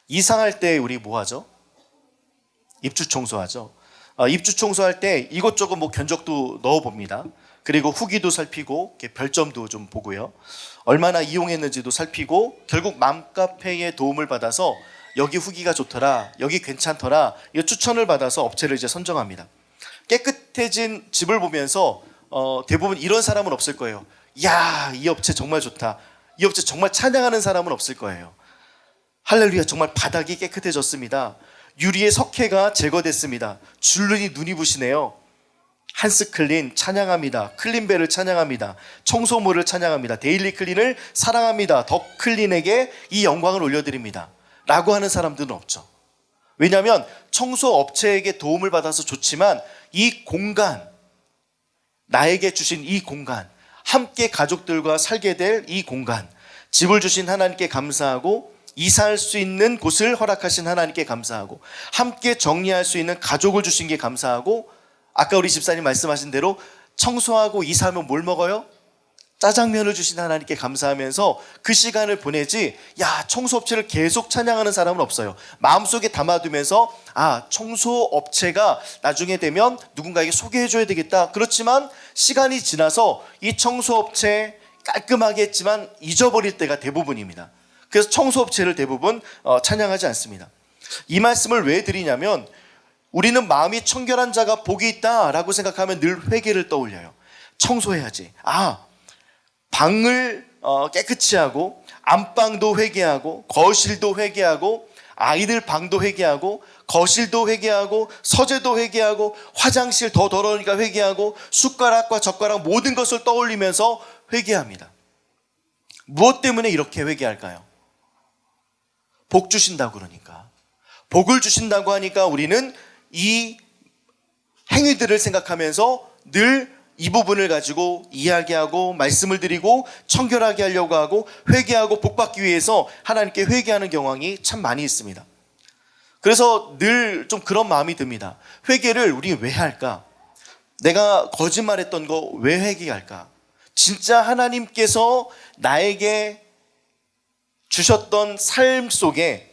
이사할 때 우리 뭐 하죠? 입주 청소하죠. 입주 청소할 때 이것저것 뭐 견적도 넣어봅니다. 그리고 후기도 살피고 별점도 좀 보고요. 얼마나 이용했는지도 살피고 결국 맘카페의 도움을 받아서 여기 후기가 좋더라, 여기 괜찮더라, 이 추천을 받아서 업체를 이제 선정합니다. 깨끗해진 집을 보면서 대부분 이런 사람은 없을 거예요. 야, 이 업체 정말 좋다. 이 업체 정말 찬양하는 사람은 없을 거예요. 할렐루야, 정말 바닥이 깨끗해졌습니다. 유리의 석회가 제거됐습니다. 줄눈이 눈이 부시네요. 한스클린 찬양합니다. 클린벨을 찬양합니다. 청소물을 찬양합니다. 데일리 클린을 사랑합니다. 더 클린에게 이 영광을 올려드립니다. 라고 하는 사람들은 없죠. 왜냐하면 청소업체에게 도움을 받아서 좋지만 이 공간, 나에게 주신 이 공간, 함께 가족들과 살게 될 이 공간, 집을 주신 하나님께 감사하고 이사할 수 있는 곳을 허락하신 하나님께 감사하고 함께 정리할 수 있는 가족을 주신 게 감사하고 아까 우리 집사님 말씀하신 대로 청소하고 이사하면 뭘 먹어요? 짜장면을 주신 하나님께 감사하면서 그 시간을 보내지, 야, 청소업체를 계속 찬양하는 사람은 없어요. 마음속에 담아두면서 청소업체가 나중에 되면 누군가에게 소개해줘야 되겠다. 그렇지만 시간이 지나서 이 청소업체 깔끔하게 했지만 잊어버릴 때가 대부분입니다. 그래서 청소업체를 대부분 찬양하지 않습니다. 이 말씀을 왜 드리냐면 우리는 마음이 청결한 자가 복이 있다라고 생각하면 늘 회개를 떠올려요. 청소해야지. 방을 깨끗이 하고 안방도 회개하고 거실도 회개하고 아이들 방도 회개하고 거실도 회개하고 서재도 회개하고 화장실 더 더러우니까 회개하고 숟가락과 젓가락 모든 것을 떠올리면서 회개합니다. 무엇 때문에 이렇게 회개할까요? 복 주신다고 그러니까. 복을 주신다고 하니까 우리는 이 행위들을 생각하면서 늘 이 부분을 가지고 이야기하고 말씀을 드리고 청결하게 하려고 하고 회개하고 복받기 위해서 하나님께 회개하는 경향이 참 많이 있습니다. 그래서 늘 좀 그런 마음이 듭니다. 회개를 우리 왜 할까? 내가 거짓말했던 거 왜 회개할까? 진짜 하나님께서 나에게 주셨던 삶 속에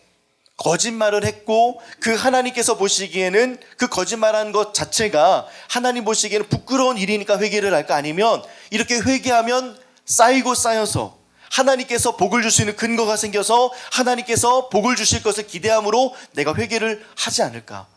거짓말을 했고 그 하나님께서 보시기에는 그 거짓말한 것 자체가 하나님 보시기에는 부끄러운 일이니까 회개를 할까? 아니면 이렇게 회개하면 쌓이고 쌓여서 하나님께서 복을 주시는 근거가 생겨서 하나님께서 복을 주실 것을 기대함으로 내가 회개를 하지 않을까?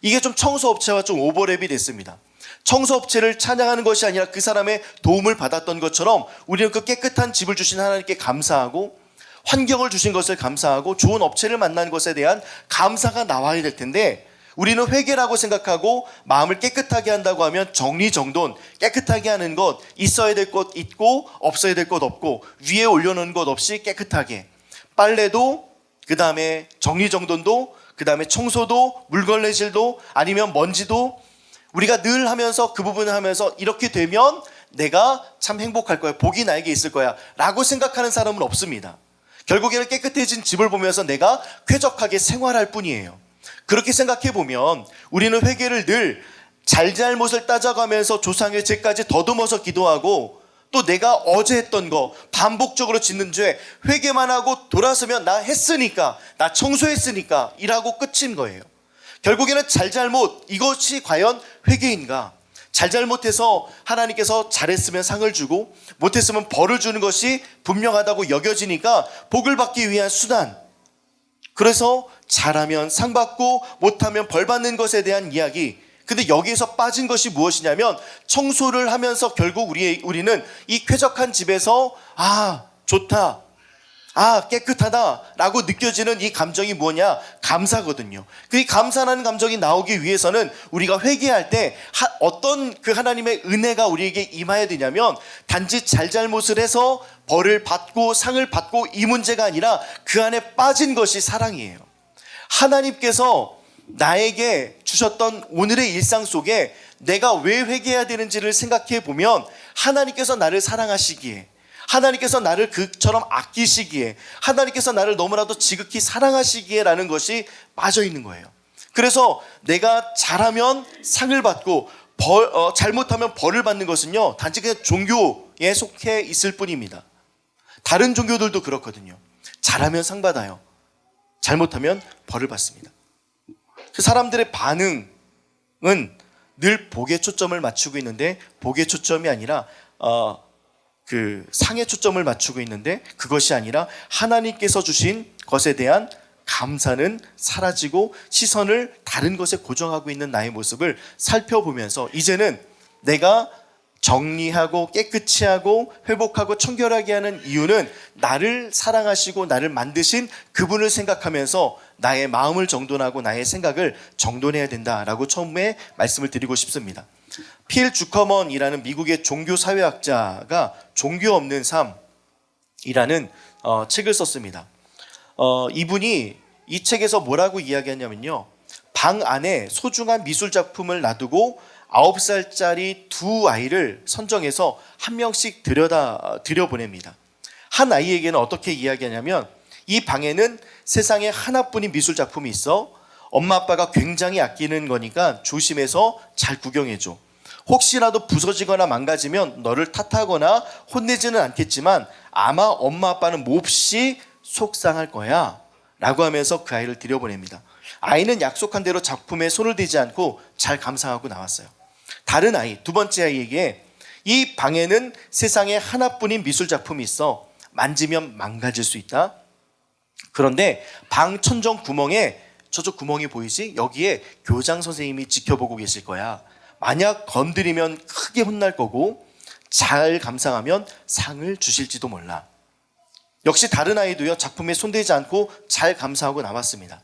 이게 좀 청소업체와 좀 오버랩이 됐습니다. 청소업체를 찬양하는 것이 아니라 그 사람의 도움을 받았던 것처럼 우리는 그 깨끗한 집을 주신 하나님께 감사하고 환경을 주신 것을 감사하고 좋은 업체를 만난 것에 대한 감사가 나와야 될 텐데 우리는 회개라고 생각하고 마음을 깨끗하게 한다고 하면 정리정돈, 깨끗하게 하는 것, 있어야 될 것 있고 없어야 될 것 없고 위에 올려놓은 것 없이 깨끗하게 빨래도 그 다음에 정리정돈도 그 다음에 청소도 물걸레질도 아니면 먼지도 우리가 늘 하면서 그 부분을 하면서 이렇게 되면 내가 참 행복할 거야, 복이 나에게 있을 거야 라고 생각하는 사람은 없습니다. 결국에는 깨끗해진 집을 보면서 내가 쾌적하게 생활할 뿐이에요. 그렇게 생각해 보면 우리는 회개를 늘 잘잘못을 따져가면서 조상의 죄까지 더듬어서 기도하고 또 내가 어제 했던 거 반복적으로 짓는 죄 회개만 하고 돌아서면 나 했으니까 나 청소했으니까 이라고 끝인 거예요. 결국에는 잘잘못 이것이 과연 회개인가? 잘잘못해서 하나님께서 잘했으면 상을 주고 못했으면 벌을 주는 것이 분명하다고 여겨지니까 복을 받기 위한 수단, 그래서 잘하면 상 받고 못하면 벌 받는 것에 대한 이야기. 근데 여기에서 빠진 것이 무엇이냐면 청소를 하면서 결국 우리는 이 쾌적한 집에서 좋다, 깨끗하다 라고 느껴지는 이 감정이 뭐냐? 감사거든요. 그 감사라는 감정이 나오기 위해서는 우리가 회개할 때 어떤 그 하나님의 은혜가 우리에게 임해야 되냐면 단지 잘잘못을 해서 벌을 받고 상을 받고 이 문제가 아니라 그 안에 빠진 것이 사랑이에요. 하나님께서 나에게 주셨던 오늘의 일상 속에 내가 왜 회개해야 되는지를 생각해 보면 하나님께서 나를 사랑하시기에, 하나님께서 나를 그처럼 아끼시기에, 하나님께서 나를 너무나도 지극히 사랑하시기에 라는 것이 빠져 있는 거예요. 그래서 내가 잘하면 상을 받고 잘못하면 벌을 받는 것은요 단지 그냥 종교에 속해 있을 뿐입니다. 다른 종교들도 그렇거든요. 잘하면 상 받아요. 잘못하면 벌을 받습니다. 그 사람들의 반응은 늘 복에 초점을 맞추고 있는데 복의 초점이 아니라 그 상에 초점을 맞추고 있는데 그것이 아니라 하나님께서 주신 것에 대한 감사는 사라지고 시선을 다른 것에 고정하고 있는 나의 모습을 살펴보면서 이제는 내가 정리하고 깨끗이 하고 회복하고 청결하게 하는 이유는 나를 사랑하시고 나를 만드신 그분을 생각하면서 나의 마음을 정돈하고 나의 생각을 정돈해야 된다라고 처음에 말씀을 드리고 싶습니다. 필 주커먼이라는 미국의 종교사회학자가 종교 없는 삶이라는 책을 썼습니다. 이분이 이 책에서 뭐라고 이야기하냐면요, 방 안에 소중한 미술 작품을 놔두고 9살짜리 두 아이를 선정해서 한 명씩 들여보냅니다. 한 아이에게는 어떻게 이야기하냐면 이 방에는 세상에 하나뿐인 미술 작품이 있어. 엄마 아빠가 굉장히 아끼는 거니까 조심해서 잘 구경해줘. 혹시라도 부서지거나 망가지면 너를 탓하거나 혼내지는 않겠지만 아마 엄마 아빠는 몹시 속상할 거야 라고 하면서 그 아이를 들여보냅니다. 아이는 약속한 대로 작품에 손을 대지 않고 잘 감상하고 나왔어요. 다른 아이, 두 번째 아이에게 이 방에는 세상에 하나뿐인 미술 작품이 있어. 만지면 망가질 수 있다. 그런데 방 천정 구멍에 저쪽 구멍이 보이지? 여기에 교장 선생님이 지켜보고 계실 거야. 만약 건드리면 크게 혼날 거고 잘 감상하면 상을 주실지도 몰라. 역시 다른 아이도요, 작품에 손대지 않고 잘 감상하고 나왔습니다.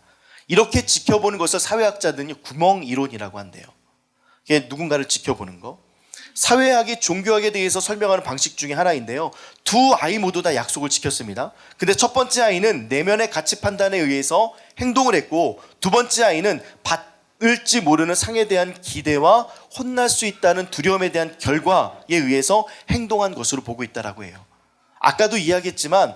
이렇게 지켜보는 것을 사회학자들은 구멍 이론이라고 한대요. 이게 누군가를 지켜보는 거. 사회학이 종교학에 대해서 설명하는 방식 중에 하나인데요, 두 아이 모두 다 약속을 지켰습니다. 근데 첫 번째 아이는 내면의 가치 판단에 의해서 행동을 했고, 두 번째 아이는 받을지 모르는 상에 대한 기대와 혼날 수 있다는 두려움에 대한 결과에 의해서 행동한 것으로 보고 있다라고 해요. 아까도 이야기했지만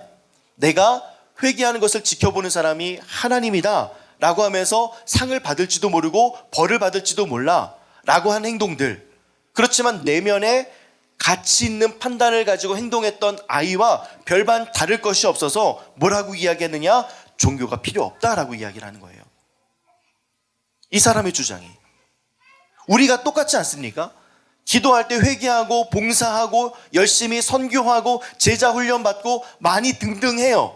내가 회개하는 것을 지켜보는 사람이 하나님이다 라고 하면서 상을 받을지도 모르고 벌을 받을지도 몰라 라고 한 행동들, 그렇지만 내면에 가치 있는 판단을 가지고 행동했던 아이와 별반 다를 것이 없어서 뭐라고 이야기했느냐? 종교가 필요 없다라고 이야기를 하는 거예요. 이 사람의 주장이. 우리가 똑같지 않습니까? 기도할 때 회개하고 봉사하고 열심히 선교하고 제자 훈련 받고 많이 등등 해요.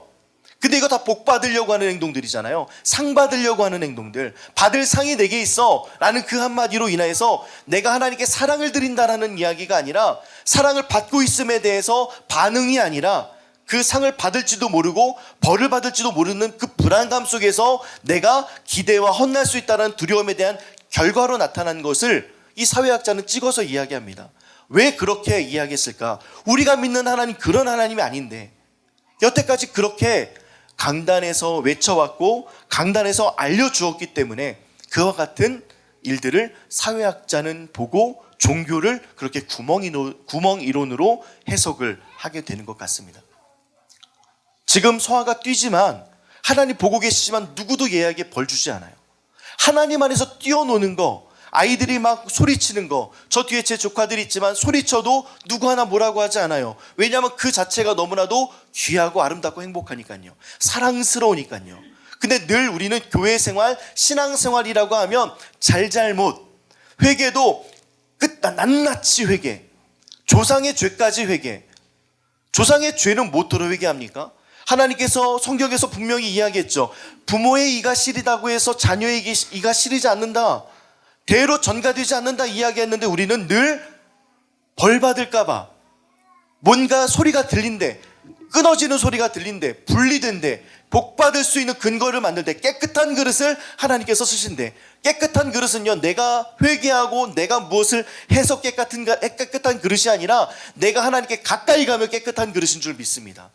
근데 이거 다 복 받으려고 하는 행동들이잖아요. 상 받으려고 하는 행동들. 받을 상이 내게 있어 라는 그 한마디로 인하여서 내가 하나님께 사랑을 드린다라는 이야기가 아니라, 사랑을 받고 있음에 대해서 반응이 아니라 그 상을 받을지도 모르고 벌을 받을지도 모르는 그 불안감 속에서 내가 기대와 헛날 수 있다는 두려움에 대한 결과로 나타난 것을 이 사회학자는 찍어서 이야기합니다. 왜 그렇게 이야기했을까? 우리가 믿는 하나님 그런 하나님이 아닌데, 여태까지 그렇게 강단에서 외쳐왔고 강단에서 알려주었기 때문에 그와 같은 일들을 사회학자는 보고 종교를 그렇게 구멍 이론으로 해석을 하게 되는 것 같습니다. 지금 서아가 뛰지만, 하나님 보고 계시지만 누구도 얘에게 벌 주지 않아요. 하나님 안에서 뛰어노는 거, 아이들이 막 소리치는 거, 저 뒤에 제 조카들이 있지만 소리쳐도 누구 하나 뭐라고 하지 않아요. 왜냐하면 그 자체가 너무나도 귀하고 아름답고 행복하니까요. 사랑스러우니까요. 근데 늘 우리는 교회 생활, 신앙 생활이라고 하면 잘잘못, 회개도 낱낱이 회개, 조상의 죄까지 회개. 조상의 죄는 뭐로 회개합니까? 하나님께서 성경에서 분명히 이야기했죠. 부모의 이가 시리다고 해서 자녀의 이가 시리지 않는다, 대로 전가되지 않는다 이야기했는데, 우리는 늘 벌 받을까봐 뭔가 소리가 들린대, 끊어지는 소리가 들린대, 불리던데 복 받을 수 있는 근거를 만들 때 깨끗한 그릇을 하나님께서 쓰신대. 깨끗한 그릇은요, 내가 회개하고 내가 무엇을 해서 깨끗한 그릇이 아니라 내가 하나님께 가까이 가면 깨끗한 그릇인 줄 믿습니다.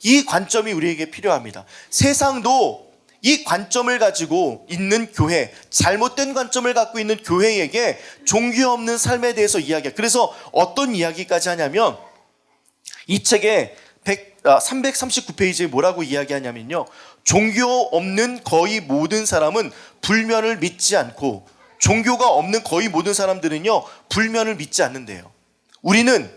이 관점이 우리에게 필요합니다. 세상도 이 관점을 가지고 있는 교회, 잘못된 관점을 갖고 있는 교회에게 종교 없는 삶에 대해서 이야기해요. 그래서 어떤 이야기까지 하냐면, 이 책에 339페이지에 뭐라고 이야기하냐면요, 종교 없는 거의 모든 사람은 불면을 믿지 않고, 종교가 없는 거의 모든 사람들은요 불면을 믿지 않는데요. 우리는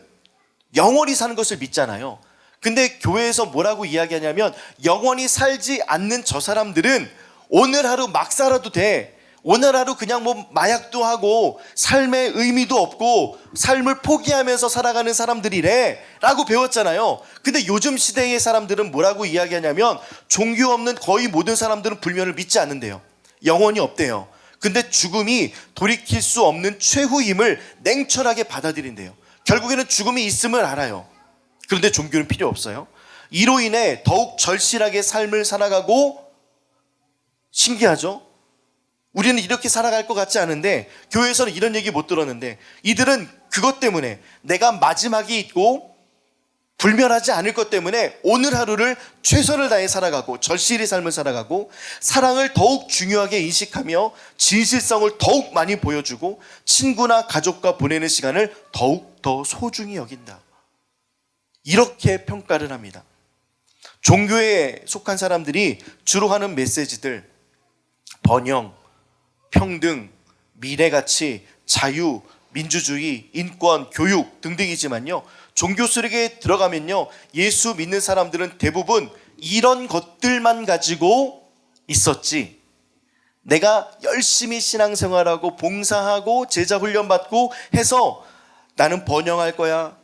영원히 사는 것을 믿잖아요. 근데 교회에서 뭐라고 이야기하냐면 영원히 살지 않는 저 사람들은 오늘 하루 막 살아도 돼. 오늘 하루 그냥 뭐 마약도 하고 삶의 의미도 없고 삶을 포기하면서 살아가는 사람들이래 라고 배웠잖아요. 근데 요즘 시대의 사람들은 뭐라고 이야기하냐면 종교 없는 거의 모든 사람들은 불면을 믿지 않는데요. 영원히 없대요. 근데 죽음이 돌이킬 수 없는 최후임을 냉철하게 받아들인대요. 결국에는 죽음이 있음을 알아요. 그런데 종교는 필요 없어요. 이로 인해 더욱 절실하게 삶을 살아가고, 신기하죠? 우리는 이렇게 살아갈 것 같지 않은데 교회에서는 이런 얘기 못 들었는데, 이들은 그것 때문에 내가 마지막이 있고 불멸하지 않을 것 때문에 오늘 하루를 최선을 다해 살아가고 절실히 삶을 살아가고 사랑을 더욱 중요하게 인식하며 진실성을 더욱 많이 보여주고 친구나 가족과 보내는 시간을 더욱 더 소중히 여긴다. 이렇게 평가를 합니다. 종교에 속한 사람들이 주로 하는 메시지들, 번영, 평등, 미래가치, 자유, 민주주의, 인권, 교육 등등이지만요, 종교 속에 들어가면요, 예수 믿는 사람들은 대부분 이런 것들만 가지고 있었지, 내가 열심히 신앙생활하고 봉사하고 제자 훈련받고 해서 나는 번영할 거야,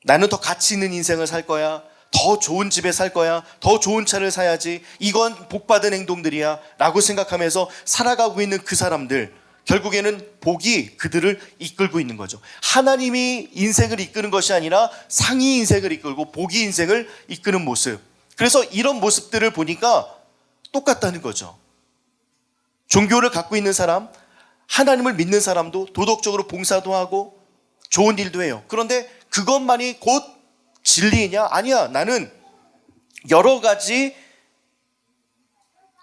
나는 더 가치 있는 인생을 살 거야, 더 좋은 집에 살 거야, 더 좋은 차를 사야지, 이건 복받은 행동들이야 라고 생각하면서 살아가고 있는 그 사람들, 결국에는 복이 그들을 이끌고 있는 거죠. 하나님이 인생을 이끄는 것이 아니라 상이 인생을 이끌고 복이 인생을 이끄는 모습. 그래서 이런 모습들을 보니까 똑같다는 거죠. 종교를 갖고 있는 사람, 하나님을 믿는 사람도 도덕적으로 봉사도 하고 좋은 일도 해요. 그런데 그것만이 곧 진리이냐? 아니야. 나는 여러 가지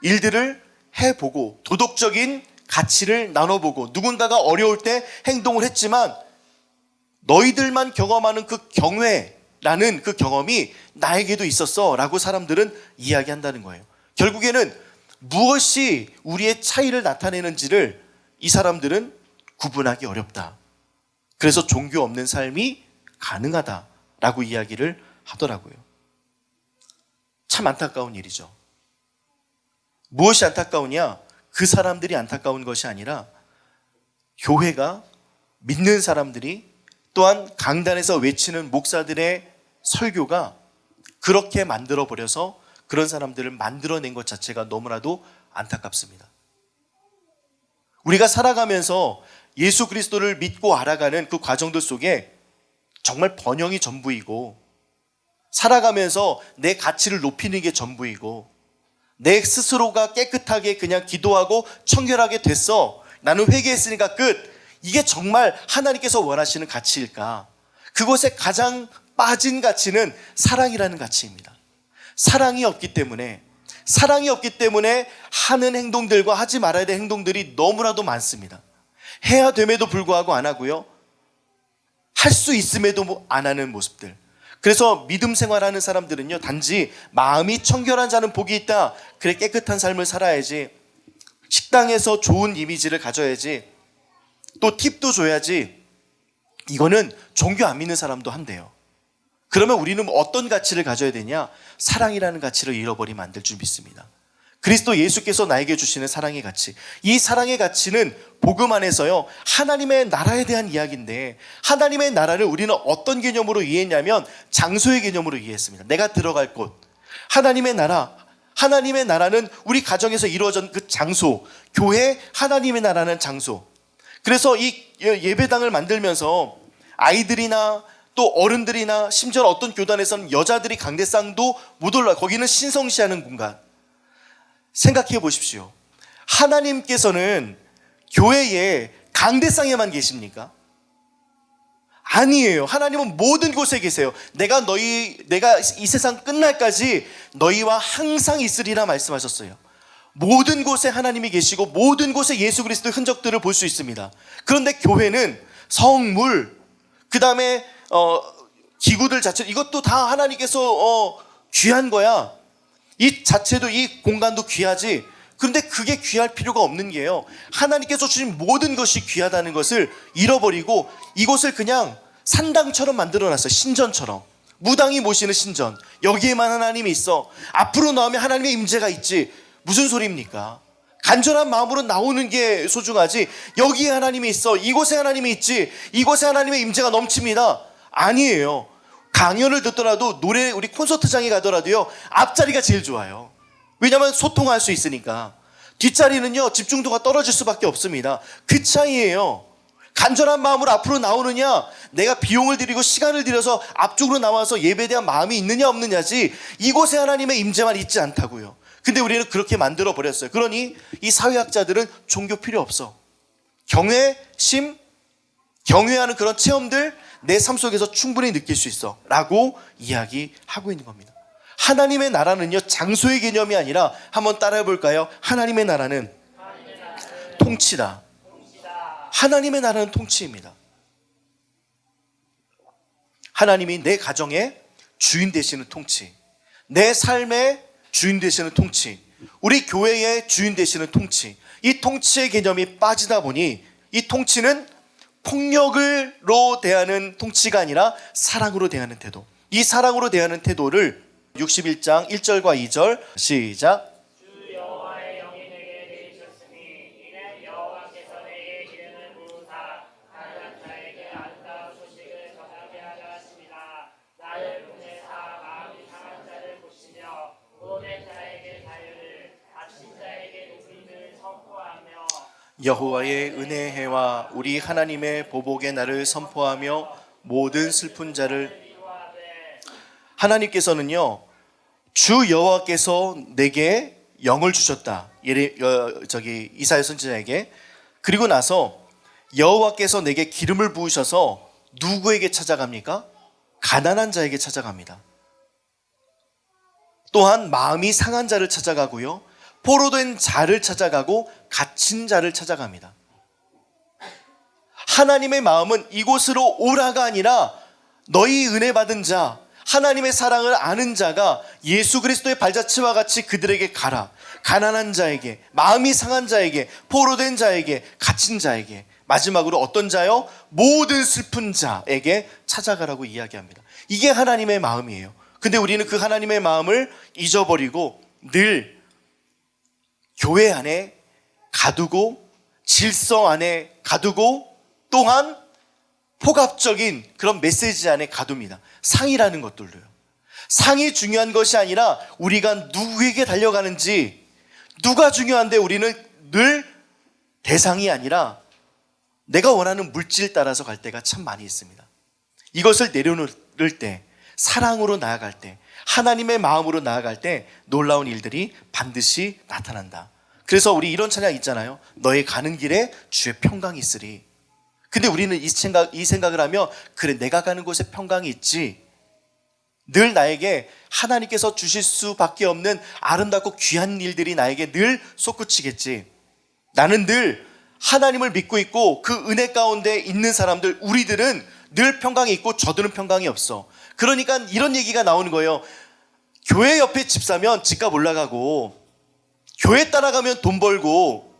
일들을 해보고 도덕적인 가치를 나눠보고 누군가가 어려울 때 행동을 했지만 너희들만 경험하는 그 경외라는 그 경험이 나에게도 있었어 라고 사람들은 이야기한다는 거예요. 결국에는 무엇이 우리의 차이를 나타내는지를 이 사람들은 구분하기 어렵다. 그래서 종교 없는 삶이 가능하다라고 이야기를 하더라고요. 참 안타까운 일이죠. 무엇이 안타까우냐? 그 사람들이 안타까운 것이 아니라 교회가, 믿는 사람들이, 또한 강단에서 외치는 목사들의 설교가 그렇게 만들어버려서 그런 사람들을 만들어낸 것 자체가 너무나도 안타깝습니다. 우리가 살아가면서 예수 그리스도를 믿고 알아가는 그 과정들 속에 정말 번영이 전부이고, 살아가면서 내 가치를 높이는 게 전부이고, 내 스스로가 깨끗하게 그냥 기도하고 청결하게 됐어, 나는 회개했으니까 끝, 이게 정말 하나님께서 원하시는 가치일까? 그곳에 가장 빠진 가치는 사랑이라는 가치입니다. 사랑이 없기 때문에 하는 행동들과 하지 말아야 될 행동들이 너무나도 많습니다. 해야 됨에도 불구하고 안 하고요, 할 수 있음에도 안 하는 모습들. 그래서 믿음 생활하는 사람들은요, 단지 마음이 청결한 자는 복이 있다, 그래 깨끗한 삶을 살아야지, 식당에서 좋은 이미지를 가져야지, 또 팁도 줘야지, 이거는 종교 안 믿는 사람도 한대요. 그러면 우리는 어떤 가치를 가져야 되냐? 사랑이라는 가치를 잃어버리면 안 될 줄 믿습니다. 그리스도 예수께서 나에게 주시는 사랑의 가치, 이 사랑의 가치는 복음 안에서요, 하나님의 나라에 대한 이야기인데, 하나님의 나라를 우리는 어떤 개념으로 이해했냐면 장소의 개념으로 이해했습니다. 내가 들어갈 곳, 하나님의 나라는 우리 가정에서 이루어진 그 장소, 교회, 하나님의 나라는 장소. 그래서 이 예배당을 만들면서 아이들이나 또 어른들이나 심지어 어떤 교단에서는 여자들이 강대상도 못 올라, 거기는 신성시하는 공간. 생각해 보십시오. 하나님께서는 교회에 강대상에만 계십니까? 아니에요. 하나님은 모든 곳에 계세요. 내가 이 세상 끝날까지 너희와 항상 있으리라 말씀하셨어요. 모든 곳에 하나님이 계시고 모든 곳에 예수 그리스도의 흔적들을 볼 수 있습니다. 그런데 교회는 성물, 그 다음에 기구들 자체, 이것도 다 하나님께서 귀한 거야. 이 자체도, 이 공간도 귀하지. 그런데 그게 귀할 필요가 없는 게요, 하나님께서 주신 모든 것이 귀하다는 것을 잃어버리고 이곳을 그냥 산당처럼 만들어놨어요. 신전처럼. 무당이 모시는 신전, 여기에만 하나님이 있어. 앞으로 나오면 하나님의 임재가 있지. 무슨 소리입니까? 간절한 마음으로 나오는 게 소중하지. 여기에 하나님이 있어, 이곳에 하나님이 있지, 이곳에 하나님의 임재가 넘칩니다. 아니에요. 강연을 듣더라도, 노래 우리 콘서트장에 가더라도요, 앞자리가 제일 좋아요. 왜냐하면 소통할 수 있으니까. 뒷자리는요, 집중도가 떨어질 수밖에 없습니다. 그 차이예요. 간절한 마음으로 앞으로 나오느냐, 내가 비용을 들이고 시간을 들여서 앞쪽으로 나와서 예배에 대한 마음이 있느냐 없느냐지, 이곳에 하나님의 임재만 있지 않다고요. 근데 우리는 그렇게 만들어 버렸어요. 그러니 이 사회학자들은 종교 필요 없어. 경외심, 경외하는 그런 체험들 내 삶 속에서 충분히 느낄 수 있어 라고 이야기하고 있는 겁니다. 하나님의 나라는요, 장소의 개념이 아니라, 한번 따라해 볼까요? 하나님의 나라는 통치다. 하나님의 나라는 통치입니다. 하나님이 내 가정의 주인 되시는 통치, 내 삶의 주인 되시는 통치, 우리 교회의 주인 되시는 통치, 이 통치의 개념이 빠지다 보니 이 통치는 폭력으로 대하는 통치가 아니라 사랑으로 대하는 태도, 이 사랑으로 대하는 태도를 61장 1절과 2절 시작. 주 여호와의 영이 내게 내리셨으니 이는 여호와께서 내게 기름을 부으사 가난한 자에게 아름다운 소식을 전하게 하려 하심이라. 나를 보내사 마음이 상한 자를 고치며 구원의 자에게 자유를, 갇힌 자에게 누림을 선포하며 여호와의 은혜의 해와 우리 하나님의 보복의 날을 선포하며 모든 슬픈 자를, 하나님께서는요, 주 여호와께서 내게 영을 주셨다. 이사야 선지자에게. 그리고 나서 여호와께서 내게 기름을 부으셔서 누구에게 찾아갑니까? 가난한 자에게 찾아갑니다. 또한 마음이 상한 자를 찾아가고요, 포로된 자를 찾아가고 갇힌 자를 찾아갑니다. 하나님의 마음은 이곳으로 오라가 아니라 너희 은혜 받은 자, 하나님의 사랑을 아는 자가 예수 그리스도의 발자취와 같이 그들에게 가라. 가난한 자에게, 마음이 상한 자에게, 포로된 자에게, 갇힌 자에게, 마지막으로 어떤 자요? 모든 슬픈 자에게 찾아가라고 이야기합니다. 이게 하나님의 마음이에요. 근데 우리는 그 하나님의 마음을 잊어버리고 늘 교회 안에 가두고, 질서 안에 가두고, 또한 포갑적인 그런 메시지 안에 가둡니다. 상이라는 것들로요. 상이 중요한 것이 아니라 우리가 누구에게 달려가는지, 누가 중요한데 우리는 늘 대상이 아니라 내가 원하는 물질 따라서 갈 때가 참 많이 있습니다. 이것을 내려놓을 때, 사랑으로 나아갈 때, 하나님의 마음으로 나아갈 때 놀라운 일들이 반드시 나타난다. 그래서 우리 이런 찬양 있잖아요. 너의 가는 길에 주의 평강이 있으리. 근데 우리는 이 생각을 하며, 그래, 내가 가는 곳에 평강이 있지. 늘 나에게 하나님께서 주실 수밖에 없는 아름답고 귀한 일들이 나에게 늘 솟구치겠지. 나는 늘 하나님을 믿고 있고 그 은혜 가운데 있는 사람들, 우리들은 늘 평강이 있고 저들은 평강이 없어. 그러니까 이런 얘기가 나오는 거예요. 교회 옆에 집 사면 집값 올라가고, 교회 따라가면 돈 벌고,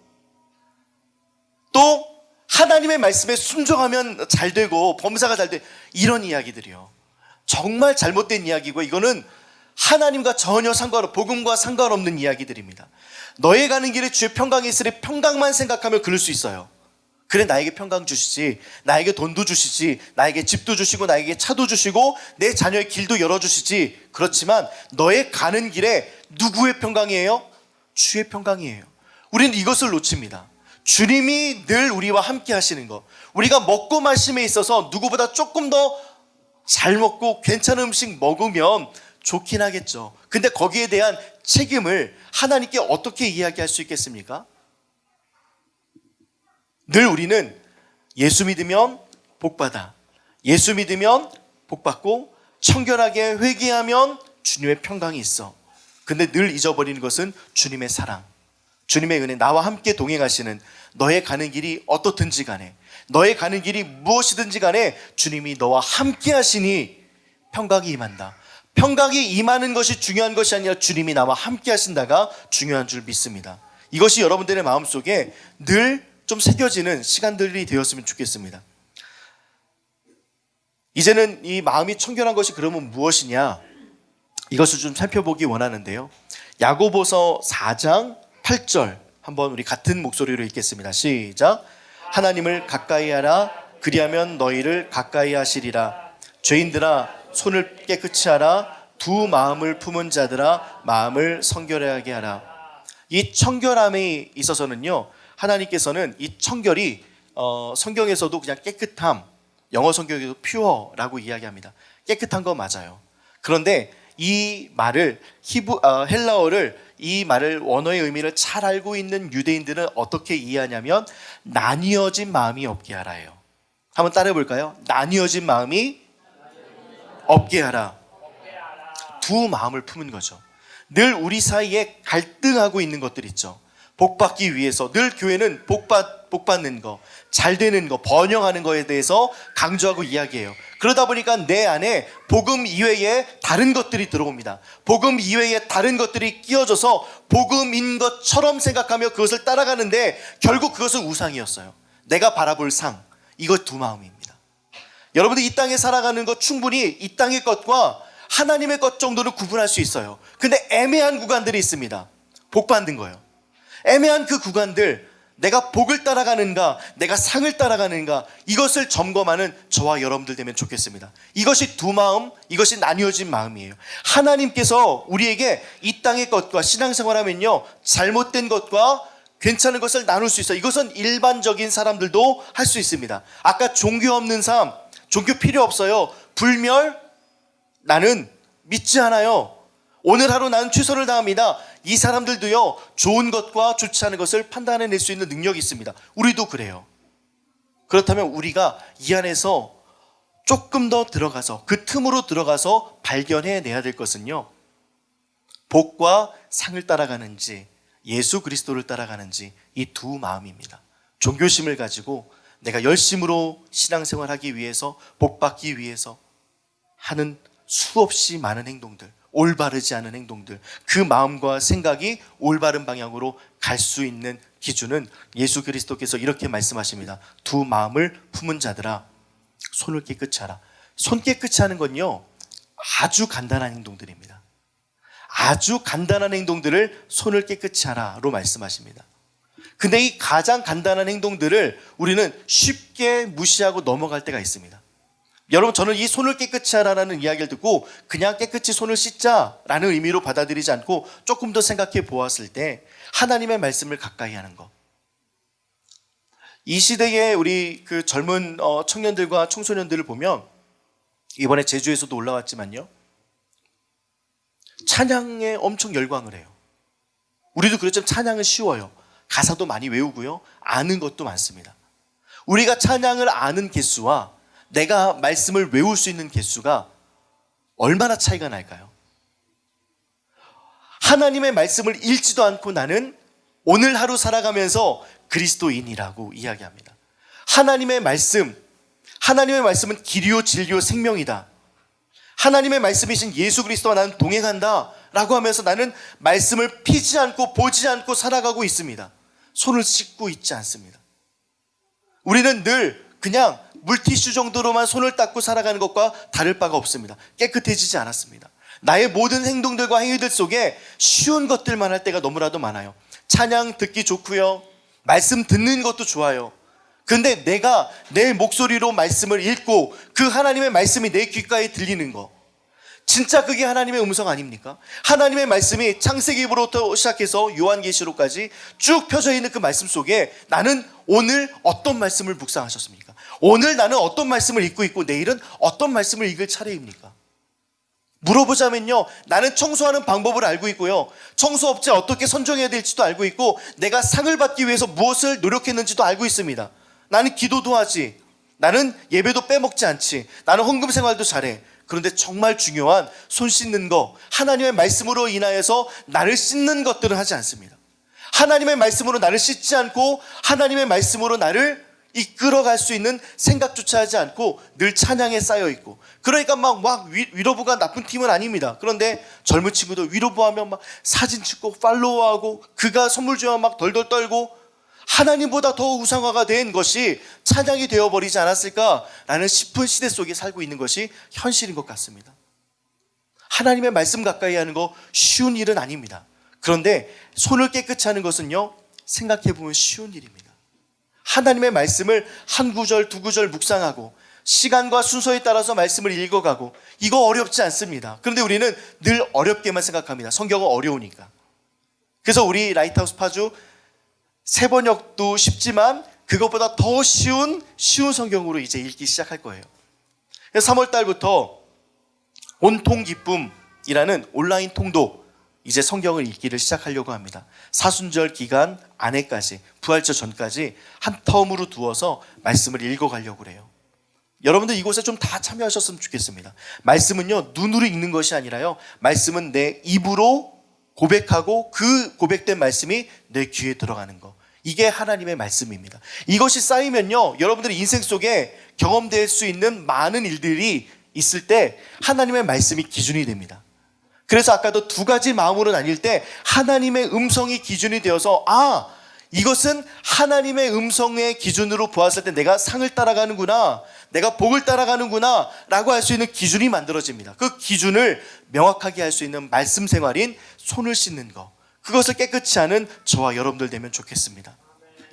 또 하나님의 말씀에 순종하면 잘 되고 범사가 잘 돼. 이런 이야기들이요. 정말 잘못된 이야기고, 이거는 하나님과 전혀 복음과 상관없는 이야기들입니다. 너의 가는 길에 주의 평강이 있으리, 평강만 생각하면 그럴 수 있어요. 그래, 나에게 평강 주시지, 나에게 돈도 주시지, 나에게 집도 주시고 나에게 차도 주시고 내 자녀의 길도 열어주시지. 그렇지만 너의 가는 길에 누구의 평강이에요? 주의 평강이에요. 우리는 이것을 놓칩니다. 주님이 늘 우리와 함께 하시는 것, 우리가 먹고 마심에 있어서 누구보다 조금 더 잘 먹고 괜찮은 음식 먹으면 좋긴 하겠죠. 근데 거기에 대한 책임을 하나님께 어떻게 이야기할 수 있겠습니까? 늘 우리는 예수 믿으면 복받아, 예수 믿으면 복받고, 청결하게 회개하면 주님의 평강이 있어. 근데 늘 잊어버리는 것은 주님의 사랑, 주님의 은혜, 나와 함께 동행하시는, 너의 가는 길이 어떻든지 간에, 너의 가는 길이 무엇이든지 간에 주님이 너와 함께 하시니 평강이 임한다. 평강이 임하는 것이 중요한 것이 아니라 주님이 나와 함께 하신다가 중요한 줄 믿습니다. 이것이 여러분들의 마음속에 늘 좀 새겨지는 시간들이 되었으면 좋겠습니다. 이제는 이 마음이 청결한 것이 그러면 무엇이냐? 이것을 좀 살펴보기 원하는데요. 야고보서 4장 8절 한번 우리 같은 목소리로 읽겠습니다. 시작. 하나님을 가까이 하라. 그리하면 너희를 가까이 하시리라. 죄인들아 손을 깨끗이 하라. 두 마음을 품은 자들아 마음을 성결하게 하라. 이 청결함에 있어서는요, 하나님께서는 이 청결이 성경에서도 그냥 깨끗함, 영어 성경에도 pure라고 이야기합니다. 깨끗한 거 맞아요. 그런데 이 말을 헬라어를 이 말을 원어의 의미를 잘 알고 있는 유대인들은 어떻게 이해하냐면 나뉘어진 마음이 없게 하라예요. 한번 따라해 볼까요? 나뉘어진 마음이 없게 하라. 두 마음을 품은 거죠. 늘 우리 사이에 갈등하고 있는 것들 있죠. 복 받기 위해서 늘 교회는 복 받는 거, 잘 되는 거, 번영하는 거에 대해서 강조하고 이야기해요. 그러다 보니까 내 안에 복음 이외에 다른 것들이 들어옵니다. 복음 이외에 다른 것들이 끼어져서 복음인 것처럼 생각하며 그것을 따라가는데 결국 그것은 우상이었어요. 내가 바라볼 상, 이것 두 마음입니다. 여러분들 이 땅에 살아가는 것 충분히 이 땅의 것과 하나님의 것 정도는 구분할 수 있어요. 근데 애매한 구간들이 있습니다. 복 받는 거예요. 애매한 그 구간들, 내가 복을 따라가는가, 내가 상을 따라가는가, 이것을 점검하는 저와 여러분들 되면 좋겠습니다. 이것이 두 마음, 이것이 나뉘어진 마음이에요. 하나님께서 우리에게 이 땅의 것과 신앙생활하면요, 잘못된 것과 괜찮은 것을 나눌 수 있어요. 이것은 일반적인 사람들도 할 수 있습니다. 아까 종교 없는 삶, 종교 필요 없어요. 불멸, 나는 믿지 않아요. 오늘 하루 나는 최선을 다합니다. 이 사람들도요, 좋은 것과 좋지 않은 것을 판단해낼 수 있는 능력이 있습니다. 우리도 그래요. 그렇다면 우리가 이 안에서 조금 더 들어가서, 그 틈으로 들어가서 발견해내야 될 것은요, 복과 상을 따라가는지 예수 그리스도를 따라가는지 이 두 마음입니다. 종교심을 가지고 내가 열심으로 신앙생활하기 위해서, 복받기 위해서 하는 수없이 많은 행동들, 올바르지 않은 행동들, 그 마음과 생각이 올바른 방향으로 갈 수 있는 기준은 예수 그리스도께서 이렇게 말씀하십니다. 두 마음을 품은 자들아 손을 깨끗이 하라. 손 깨끗이 하는 건요, 아주 간단한 행동들입니다. 아주 간단한 행동들을 손을 깨끗이 하라로 말씀하십니다. 근데 이 가장 간단한 행동들을 우리는 쉽게 무시하고 넘어갈 때가 있습니다. 여러분, 저는 이 손을 깨끗이 하라는 이야기를 듣고 그냥 깨끗이 손을 씻자라는 의미로 받아들이지 않고 조금 더 생각해 보았을 때 하나님의 말씀을 가까이 하는 것. 이 시대에 우리 그 젊은 청년들과 청소년들을 보면 이번에 제주에서도 올라왔지만요, 찬양에 엄청 열광을 해요. 우리도 그렇지만 찬양은 쉬워요. 가사도 많이 외우고요, 아는 것도 많습니다. 우리가 찬양을 아는 개수와 내가 말씀을 외울 수 있는 개수가 얼마나 차이가 날까요? 하나님의 말씀을 읽지도 않고 나는 오늘 하루 살아가면서 그리스도인이라고 이야기합니다. 하나님의 말씀은 길이요 진리요 생명이다. 하나님의 말씀이신 예수 그리스도와 나는 동행한다 라고 하면서 나는 말씀을 피지 않고 보지 않고 살아가고 있습니다. 손을 씻고 있지 않습니다. 우리는 늘 그냥 물티슈 정도로만 손을 닦고 살아가는 것과 다를 바가 없습니다. 깨끗해지지 않았습니다. 나의 모든 행동들과 행위들 속에 쉬운 것들만 할 때가 너무나도 많아요. 찬양 듣기 좋고요, 말씀 듣는 것도 좋아요. 그런데 내가 내 목소리로 말씀을 읽고 그 하나님의 말씀이 내 귓가에 들리는 거, 진짜 그게 하나님의 음성 아닙니까? 하나님의 말씀이 창세기부터 시작해서 요한계시록까지 쭉 펴져 있는 그 말씀 속에 나는 오늘 어떤 말씀을 묵상하셨습니까? 오늘 나는 어떤 말씀을 읽고 있고 내일은 어떤 말씀을 읽을 차례입니까? 물어보자면요, 나는 청소하는 방법을 알고 있고요, 청소업체 어떻게 선정해야 될지도 알고 있고, 내가 상을 받기 위해서 무엇을 노력했는지도 알고 있습니다. 나는 기도도 하지, 나는 예배도 빼먹지 않지, 나는 헌금 생활도 잘해. 그런데 정말 중요한 손 씻는 거, 하나님의 말씀으로 인하여서 나를 씻는 것들은 하지 않습니다. 하나님의 말씀으로 나를 씻지 않고 하나님의 말씀으로 나를 이끌어갈 수 있는 생각조차 하지 않고 늘 찬양에 쌓여있고, 그러니까 막 위로부가 나쁜 팀은 아닙니다. 그런데 젊은 친구들 위로부하면 막 사진 찍고 팔로우하고, 그가 선물 주면 막 덜덜 떨고, 하나님보다 더 우상화가 된 것이 찬양이 되어버리지 않았을까라는 싶은 시대 속에 살고 있는 것이 현실인 것 같습니다. 하나님의 말씀 가까이 하는 거 쉬운 일은 아닙니다. 그런데 손을 깨끗이 하는 것은요, 생각해보면 쉬운 일입니다. 하나님의 말씀을 한 구절 두 구절 묵상하고 시간과 순서에 따라서 말씀을 읽어가고, 이거 어렵지 않습니다. 그런데 우리는 늘 어렵게만 생각합니다. 성경은 어려우니까. 그래서 우리 라이트하우스 파주 세번역도 쉽지만 그것보다 더 쉬운 성경으로 이제 읽기 시작할 거예요. 그래서 3월 달부터 온통 기쁨이라는 온라인 통도 이제 성경을 읽기를 시작하려고 합니다. 사순절 기간 안에까지, 부활절 전까지 한 텀으로 두어서 말씀을 읽어가려고 그래요. 여러분들 이곳에 좀 다 참여하셨으면 좋겠습니다. 말씀은요, 눈으로 읽는 것이 아니라요, 말씀은 내 입으로 고백하고 그 고백된 말씀이 내 귀에 들어가는 거, 이게 하나님의 말씀입니다. 이것이 쌓이면요, 여러분들의 인생 속에 경험될 수 있는 많은 일들이 있을 때 하나님의 말씀이 기준이 됩니다. 그래서 아까도 두 가지 마음으로 나뉠 때 하나님의 음성이 기준이 되어서, 이것은 하나님의 음성의 기준으로 보았을 때 내가 상을 따라가는구나, 내가 복을 따라가는구나 라고 할 수 있는 기준이 만들어집니다. 그 기준을 명확하게 할 수 있는 말씀 생활인 손을 씻는 것, 그것을 깨끗이 하는 저와 여러분들 되면 좋겠습니다.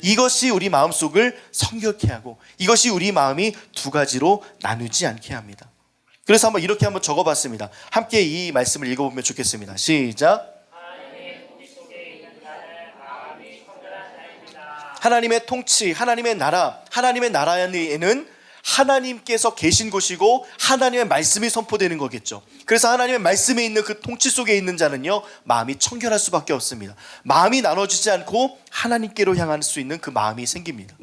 이것이 우리 마음속을 성결케 하고, 이것이 우리 마음이 두 가지로 나누지 않게 합니다. 그래서 이렇게 한번 적어봤습니다. 함께 이 말씀을 읽어보면 좋겠습니다. 시작. 하나님의 통치, 하나님의 나라, 하나님의 나라에는 하나님께서 계신 곳이고 하나님의 말씀이 선포되는 거겠죠. 그래서 하나님의 말씀에 있는 그 통치 속에 있는 자는요, 마음이 청결할 수밖에 없습니다. 마음이 나눠지지 않고 하나님께로 향할 수 있는 그 마음이 생깁니다.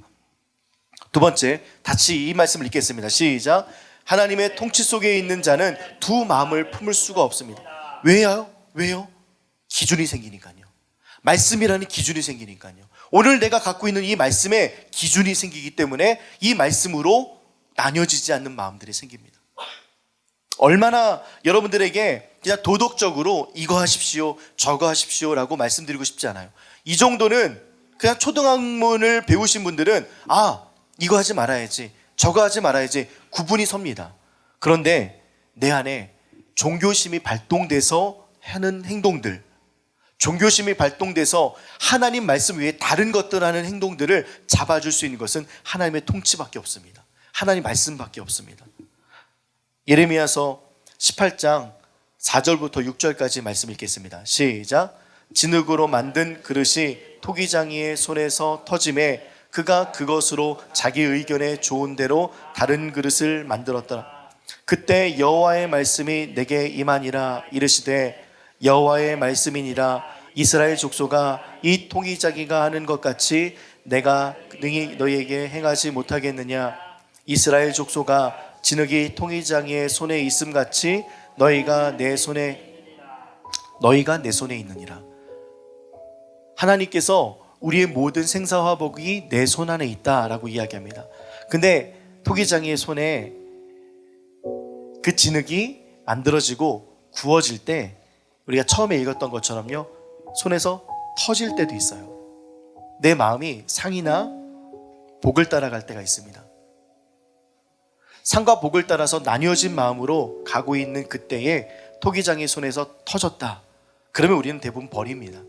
두 번째, 같이 이 말씀을 읽겠습니다. 시작. 하나님의 통치 속에 있는 자는 두 마음을 품을 수가 없습니다. 왜요? 기준이 생기니까요. 말씀이라는 기준이 생기니까요. 오늘 내가 갖고 있는 이 말씀에 기준이 생기기 때문에 이 말씀으로 나뉘어지지 않는 마음들이 생깁니다. 얼마나 여러분들에게 그냥 도덕적으로 이거 하십시오, 저거 하십시오 라고 말씀드리고 싶지 않아요. 이 정도는 그냥 초등학문을 배우신 분들은 이거 하지 말아야지, 저거 하지 말아야지 구분이 섭니다. 그런데 내 안에 종교심이 발동돼서 하는 행동들, 종교심이 발동돼서 하나님 말씀 외에 다른 것들 하는 행동들을 잡아줄 수 있는 것은 하나님의 통치밖에 없습니다. 하나님 말씀밖에 없습니다. 예레미야서 18장 4절부터 6절까지 말씀 읽겠습니다. 시작. 진흙으로 만든 그릇이 토기장이의 손에서 터짐에 그가 그것으로 자기 의견에 좋은 대로 다른 그릇을 만들었더라. 그때 여호와의 말씀이 내게 임하니라. 이르시되 여호와의 말씀이니라. 이스라엘 족속아, 이 토기장이가 하는 것 같이 내가 능히 너희에게 행하지 못하겠느냐. 이스라엘 족속아, 진흙이 토기장이의 손에 있음 같이 너희가 내 손에 있느니라. 하나님께서 우리의 모든 생사화복이 내 손 안에 있다라고 이야기합니다. 근데 토기장이의 손에 그 진흙이 만들어지고 구워질 때 우리가 처음에 읽었던 것처럼요, 손에서 터질 때도 있어요. 내 마음이 상이나 복을 따라갈 때가 있습니다. 상과 복을 따라서 나뉘어진 마음으로 가고 있는 그때에 토기장의 손에서 터졌다. 그러면 우리는 대부분 버립니다.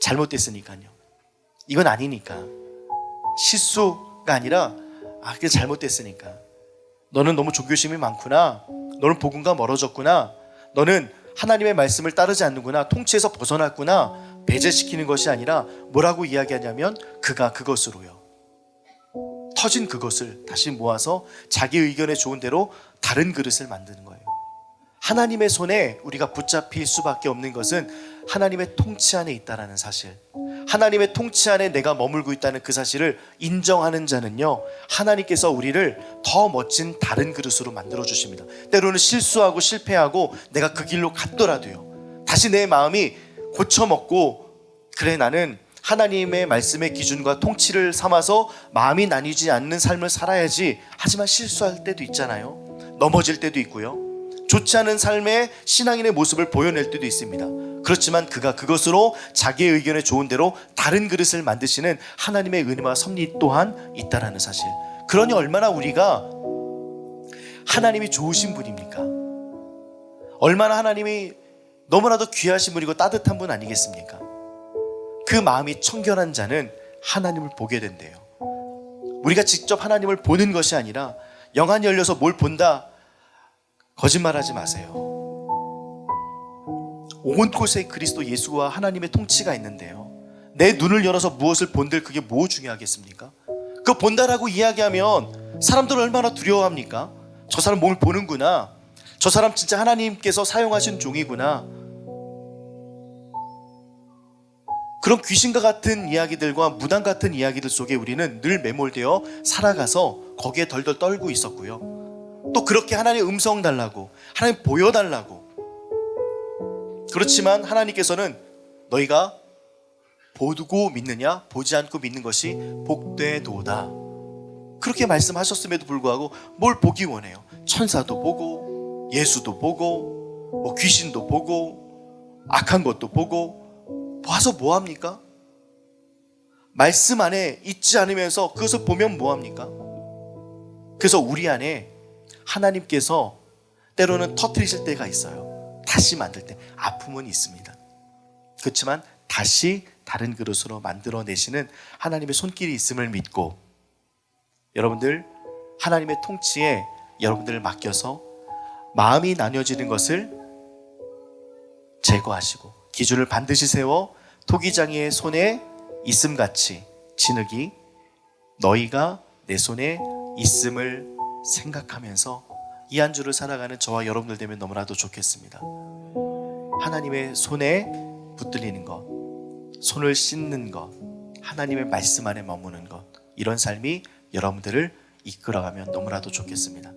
잘못됐으니까요. 이건 아니니까. 실수가 아니라 그게 잘못됐으니까. 너는 너무 종교심이 많구나. 너는 복음과 멀어졌구나. 너는 하나님의 말씀을 따르지 않는구나. 통치에서 벗어났구나. 배제시키는 것이 아니라 뭐라고 이야기하냐면 그가 그것으로요, 터진 그것을 다시 모아서 자기 의견에 좋은 대로 다른 그릇을 만드는 거예요. 하나님의 손에 우리가 붙잡힐 수밖에 없는 것은 하나님의 통치 안에 있다는 사실, 하나님의 통치 안에 내가 머물고 있다는 그 사실을 인정하는 자는요, 하나님께서 우리를 더 멋진 다른 그릇으로 만들어 주십니다. 때로는 실수하고 실패하고 내가 그 길로 갔더라도요, 다시 내 마음이 고쳐먹고, 그래 나는 하나님의 말씀의 기준과 통치를 삼아서 마음이 나뉘지 않는 삶을 살아야지. 하지만 실수할 때도 있잖아요. 넘어질 때도 있고요. 좋지 않은 삶의 신앙인의 모습을 보여낼 때도 있습니다. 그렇지만 그가 그것으로 자기의 의견에 좋은 대로 다른 그릇을 만드시는 하나님의 은혜와 섭리 또한 있다라는 사실. 그러니 얼마나 우리가 하나님이 좋으신 분입니까? 얼마나 하나님이 너무나도 귀하신 분이고 따뜻한 분 아니겠습니까? 그 마음이 청결한 자는 하나님을 보게 된대요. 우리가 직접 하나님을 보는 것이 아니라 영안이 열려서 뭘 본다, 거짓말하지 마세요. 온 곳에 그리스도 예수와 하나님의 통치가 있는데요, 내 눈을 열어서 무엇을 본들 그게 뭐 중요하겠습니까? 그 본다라고 이야기하면 사람들은 얼마나 두려워합니까? 저 사람 뭘 보는구나, 저 사람 진짜 하나님께서 사용하신 종이구나. 그런 귀신과 같은 이야기들과 무당 같은 이야기들 속에 우리는 늘 매몰되어 살아가서 거기에 덜덜 떨고 있었고요, 또 그렇게 하나님의 음성 달라고, 하나님 보여달라고. 그렇지만 하나님께서는 너희가 보고 믿느냐 보지 않고 믿는 것이 복되도다, 그렇게 말씀하셨음에도 불구하고 뭘 보기 원해요? 천사도 보고 예수도 보고 뭐 귀신도 보고 악한 것도 보고 와서 뭐합니까? 말씀 안에 있지 않으면서 그것을 보면 뭐합니까? 그래서 우리 안에 하나님께서 때로는 터뜨리실 때가 있어요. 다시 만들 때 아픔은 있습니다. 그렇지만 다시 다른 그릇으로 만들어내시는 하나님의 손길이 있음을 믿고, 여러분들 하나님의 통치에 여러분들을 맡겨서 마음이 나뉘어지는 것을 제거하시고 기준을 반드시 세워 토기장이의 손에 있음같이 진흙이 너희가 내 손에 있음을 생각하면서 이 한 주를 살아가는 저와 여러분들 되면 너무나도 좋겠습니다. 하나님의 손에 붙들리는 것, 손을 씻는 것, 하나님의 말씀 안에 머무는 것, 이런 삶이 여러분들을 이끌어가면 너무나도 좋겠습니다.